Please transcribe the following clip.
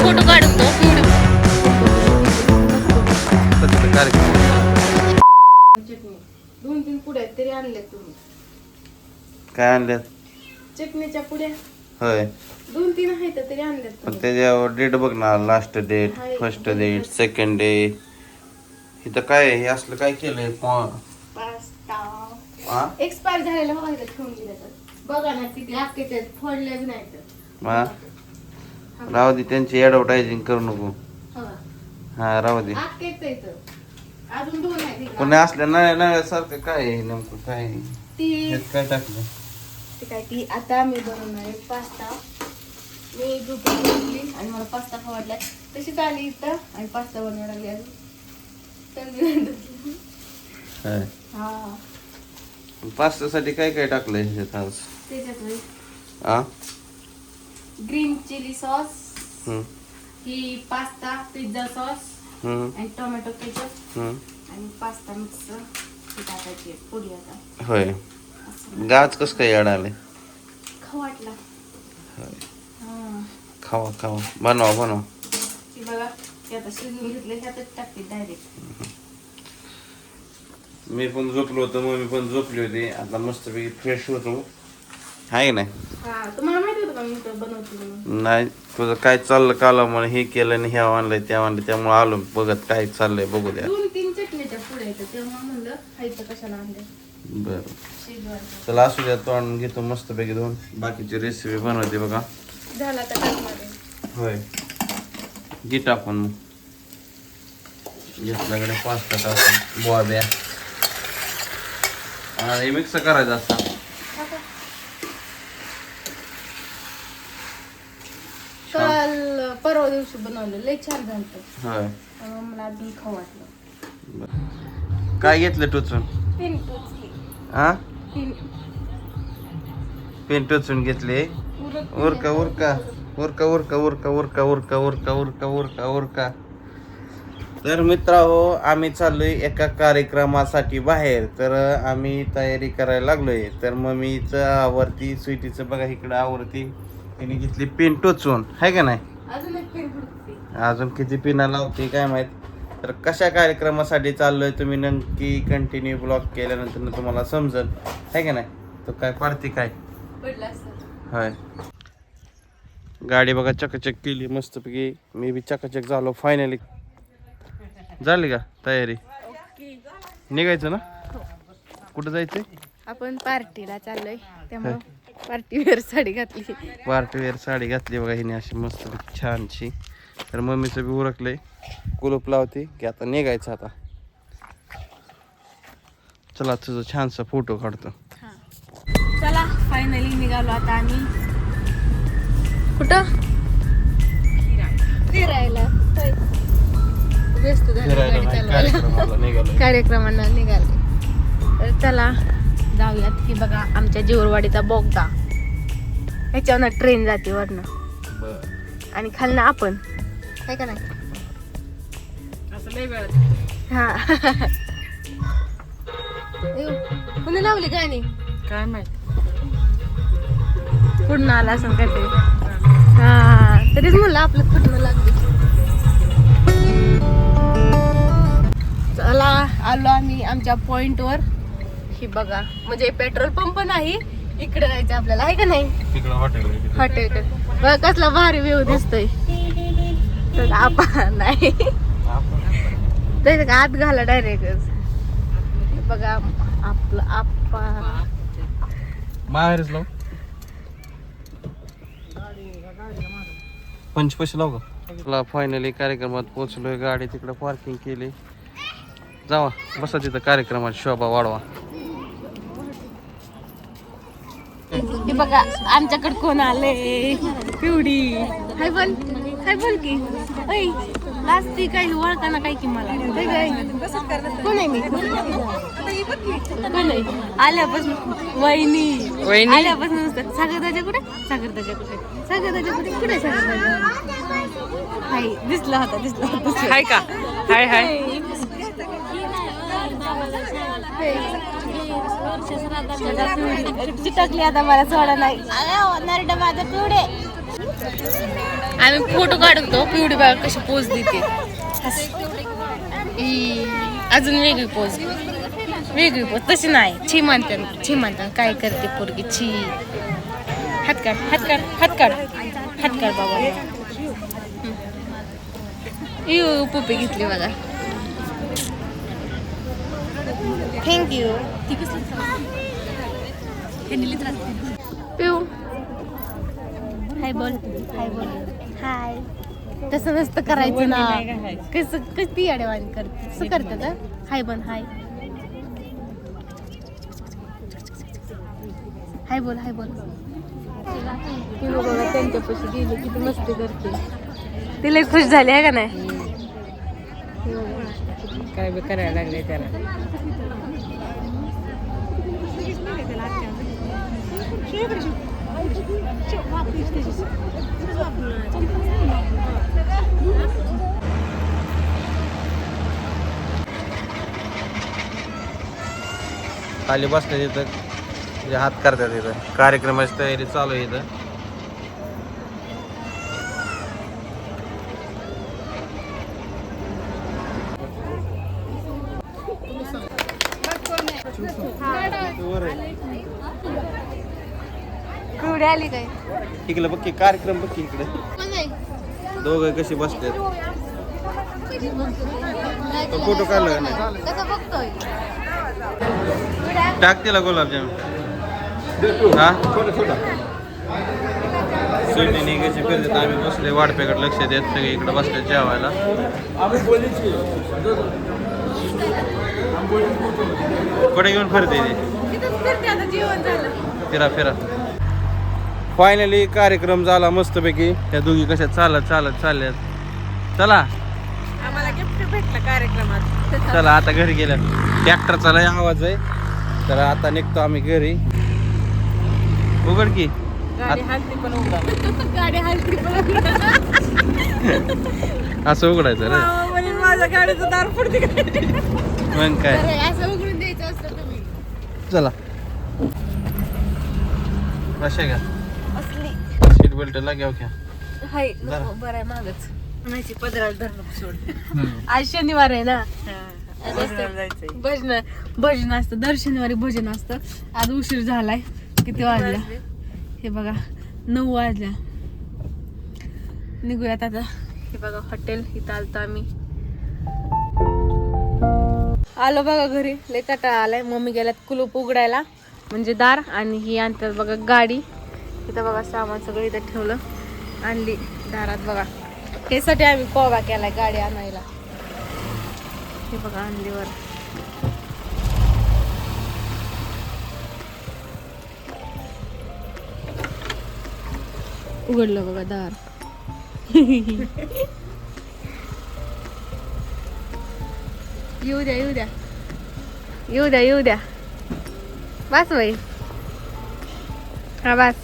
Photo काढतो चटणी 2-3 पुड्या तरी आणल्या तुम्ही. काय आणल्यात? चटणीच्या पुड्या होय 2-3 आहेत तरी आणल्यात पण तुम्ही. त्याच्यावर डेट बघ ना, last date, hi. First date, second day. इथं काय आहे? हे असलं काय केलंय? पास्ता एक्सपायर झालेला बघा ठेवून दिलं तर बघा ना किती आके फोडलेच नाही तर राहू दे, त्यांची ऍडव्हर्टायझिंग करू नको. हो हा राहू दे. आकेच इथं अजून 2 आहेत पण असल्या नळ्या नळ्यासारखं काय आहे नेमकं? काय आहे? ती ह्यात काय टाकलं? ती काय ती आता मी बनवणार आहे पास्ता. मी झोपून घेतली आणि मला पास्ता खावडलाय तशीच आली इथं आणि पास्ता बनवायला लागली अजून काय हा पास्त्यासाठी काय काय टाकलंय ह्याच्यात आज? त्याच्यात आ ग्रीन चिली सॉस, हम्म, ही पास्ता पिझ्झा सॉस हम्म, आणि टोमॅटो केचप हम्म. आणि पास्ता मिक्स ही टाकायची आहे पुडी आता होय. असं गाज कसं काय याड आलंय? खाऊ वाटला. होय. हा खावा खावा, बनवा बनवा. ती बघा ते आता शिजवून घेतले ह्यातच टाकते डायरेक्ट. मी पण झोपलो होतो, मम्मी पण झोपली होती. आता मस्तपैकी फ्रेश होतो. आहे नाही? हा तुम्हाला माहिती होतं का मी इथं बनवते म्हणून? नाही, तुझं काय चाललं काला म्हणून हे केलं आणि हे आणलंय ते आणलं, त्यामुळे आलो बघत काय चाललंय बघू द्या. 2-3 चटणीच्या पुढे येतं तेव्हा म्हणलं खायचं कशाला आणले बरं शिजवायचं. चला असू द्या, तोंड घेतो मस्तपैकी धुवून. बाकीची रेसिपी बनवते बघा. झाला तर टाकणार होय घे टाकून मग. घेतल्याकडे पास्ता टाकून बोब्या आणि मिक्स करायचं असतं. काल परवा दिवशी बनवलं लय छान झालं होय. त्यामुळे मला अजून खाऊ वाटलं. बरं. काय घेतलं टोचून? तीन टोचली हा तीन पेन टोचून घेतले. उरका उरका उरका उरका उरका उरका उरका उरका उरका उरका उरका. तर मित्रांनो, आम्ही चाललोय एका कार्यक्रमासाठी बाहेर. तर आम्ही तयारी करायला लागलोय. तर मम्मीचं आवरती, स्वीटीचं बघा इकडं आवरती. तिने घेतली पेन टोचून, आहे का नाही? अजून एक पेन फुटते. अजून किती पिना लावते काय माहित. तर कशा कार्यक्रमासाठी चाललोय तुम्ही नक्की कंटिन्यू ब्लॉग केल्यानंतर तुम्हाला समजेल, आहे का नाही? तो काय पाडते काय पडला असं. होय. गाडी बघा चकाचक केली मस्तपैकी. मी बी चकाचक झालो फायनली. झाली का तयारी? निघायचं ना? कुठं जायचंय? आपण पार्टीला चाललोय त्यामुळे पार्टी वेअर साडी घातली. पार्टी वेअर साडी घातली बघा हिने अशी मस्त छानशी. तर मम्मीचं बी उरकलंय, कुलूप लावते की आता निघायचं. आता चला तुझं छानसा फोटो काढतो. चला फायनली निघालो आता आम्ही. कुठं? फिरायला. व्यस्त झाली गाडी चालवायला. कार्यक्रमांना निघाले. तर चला जाऊयात. की बघा आमच्या जीवरवाडीचा बोगदा, ह्याच्यावर ट्रेन जाते वरनं आणि खालनं आपण, आहे का नाही? हा कुणी लावली गाणी काय माहित. पूर्ण आला असं काहीतरी. हा तरीच म्हणलं आपलं पूर्ण लागली. चला आलो आम्ही आमच्या पॉइंटवर. ही बघा म्हणजे पेट्रोल पंप नाही, इकडे जायचं आपल्याला, आहे का नाही? तिकडं हॉटेल हॉटेल बघा कसला भारी व्ह्यू दिसतोय. तर आपण नाही तर आत घाला डायरेक्टच. बघा आपलं आपा बाहेरच लाव. पंचपशी लाव का? फायनली कार्यक्रमात पोहोचलोय. गाडी तिकडे पार्किंग केली. जावा बसा तिथं, कार्यक्रमात शोभा वाढवा. हे बघा आमच्याकडे कोण आले. पिवडी हाय बोल, हाय बोल की. ऐ लाजती काय ओळखा काय की मला. कोण आहे मी? कोण आहे? आल्यापासून वहिनी आल्यापासून नुसतं सागरदाच्या कुठे, सागरदाच्या कुठे, सागरदाच्या कुठे, कुठे सागरदाच्या? हाय दिसला होता, दिसला होता. हाय का? हाय हाय. चिटकली आता मला सोडा नाही. नरड माझं पिवडे. आम्ही फोटो काढतो. पिवडी बाग कशी पोज देते. अजून वेगळी पोज तशी नाही. छी म्हणतात काय करते पोरगी छी. हात काढ बाबा. पुपी घेतली बघा. थँक्यू. पिऊ हाय बोल. हाय. तसं नसतं करायचं ना. कसं किती अडवाणी करते तसं करते का. हाय बोल. हाय बोल. त्यांच्यापाशी गेली किती मस्ती करते. तिला खुश झाली आहे का नाही. काय बी करायला लागले त्याला. खाली बसतात इथं म्हणजे हात करतात इथं. कार्यक्रमाची तयारी चालू आहे इथं. पिवडी आली काय. इकडे बघ की कार्यक्रम बघ की इकडे दोघं कशी बसतात. फोटो काढला का नाही. कसं बघतोय. टाक तिला गुलाबजाम. हा स्वीटीने कशी फिरतात. आम्ही बसले वाढप्याकडे लक्ष देत. सगळे इकडे बसले जेवायला. कुठे घेऊन फिरते फिरा. फायनली कार्यक्रम झाला मस्तपैकी. त्या दोघी कशा चालत चालल्यात. चला आम्हाला गिफ्ट भेटलं कार्यक्रमात. चला आता घरी गेल्या. ट्रॅक्टरचा लय आवाज आहे. तर आता निघतो आम्ही घरी. उघड की गाडी हलती पण उघडा. असं उघडायचं रे. म्हणजे माझ्या गाडीचं दार फुटते. मग काय. असं उघडून द्यायचं असतं तुम्ही. चला अशा का सीट बेल्ट लाग्याव घ्या. हाय नको, बरं आहे मागच. म्हणायची पदराला धरणं सोड. आज शनिवार आहे ना. भजन असतं. दर शनिवारी भजन असतं. आज उशीर झालाय. किती वाजल्या हे बघा. 9 वाजल्या. निघूयात आता. हे बघा हॉटेल. इथं आलतो आम्ही. आलो बघा घरी. लय कंटाळा आलाय. मम्मी गेल्यात कुलूप उघडायला म्हणजे दार. आणि ही आणतात बघा गाडी. इथं बघा सामान सगळं इथं ठेवलं. आणली दारात बघा. हे साठी आम्ही कोबा केलाय गाडी आणायला. हे बघा आणलीवर. उघडलं बघा दार. येऊ द्या. बस बाई. हा बस.